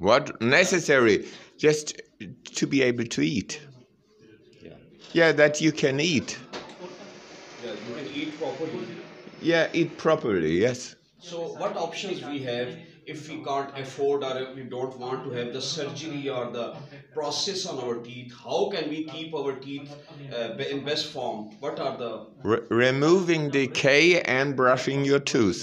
What necessary? Just to be able to eat. Yeah, that you can eat. Yeah, you can eat properly. Yeah, eat properly, yes. So what options we have if we can't afford or if we don't want to have the surgery or the process on our teeth? How can we keep our teeth in best form? What are the... Removing decay and brushing your tooth.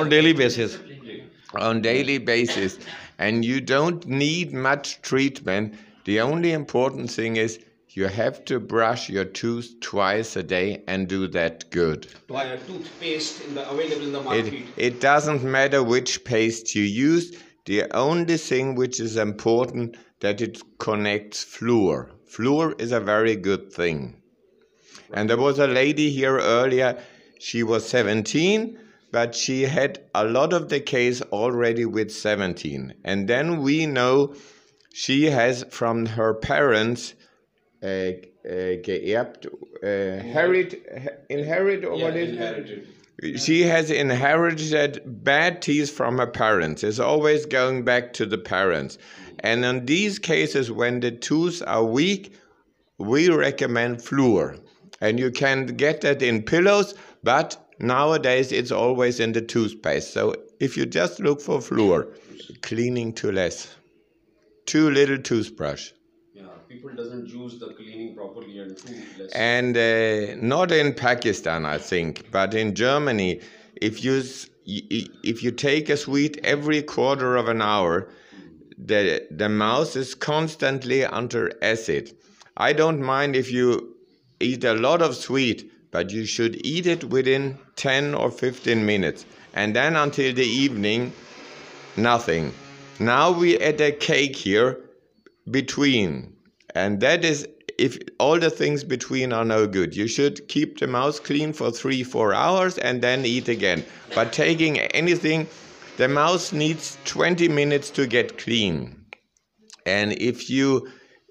on daily basis. On daily basis. And you don't need much treatment. The only important thing is you have to brush your tooth twice a day and do that good. Toothpaste available in the market. It doesn't matter which paste you use. The only thing which is important that it connects fluor. Fluor is a very good thing. And there was a lady here earlier. She was 17, but she had a lot of the case already with 17. And then we know she has from her parents geerbt, inherit, or what is inherited. She has inherited bad teeth from her parents. It's always going back to the parents. And in these cases, when the teeth are weak, we recommend fluor. And you can get that in pillows, but nowadays it's always in the toothpaste. So if you just look for fluor, cleaning too less, too little toothbrush. Yeah, people doesn't use the cleaning properly and too less. And not in Pakistan, I think, but in Germany, if you take a sweet every quarter of an hour, the mouth is constantly under acid. I don't mind if you eat a lot of sweet, but you should eat it within 10 or 15 minutes. And then until the evening, nothing. Now we add a cake here between. And that is, if all the things between are no good, you should keep the mouth clean for 3-4 hours and then eat again. But taking anything, the mouth needs 20 minutes to get clean. And if you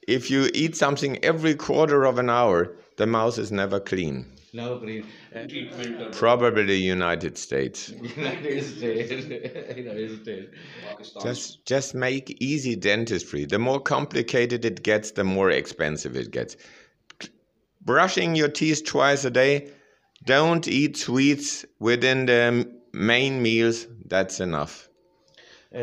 eat something every quarter of an hour, the mouth is never clean. Never clean. Treatment. Probably United States. United States. Pakistan. Just make easy dentistry. The more complicated it gets, the more expensive it gets. Brushing your teeth twice a day. Don't eat sweets within the main meals. That's enough.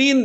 3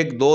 1 2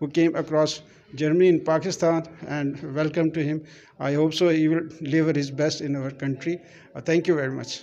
who came across Germany in Pakistan, and welcome to him. I hope so he will deliver his best in our country. Thank you very much.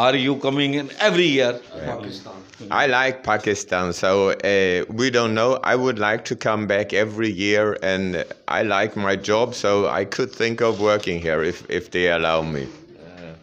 Are you coming in every year? I like Pakistan, so we don't know. I would like to come back every year, and I like my job, so I could think of working here if they allow me.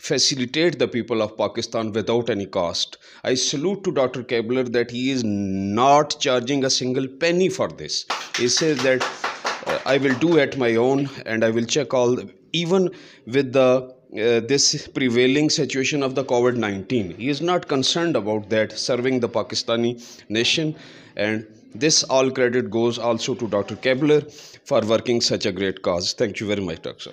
facilitate the people of Pakistan without any cost. I salute to Dr. Kebler that he is not charging a single penny for this. He says that I will do at my own, and I will check all, even with the this prevailing situation of the COVID-19. He is not concerned about that, serving the Pakistani nation, and this all credit goes also to Dr. Kebler for working such a great cause. Thank you very much, Dr. Sir.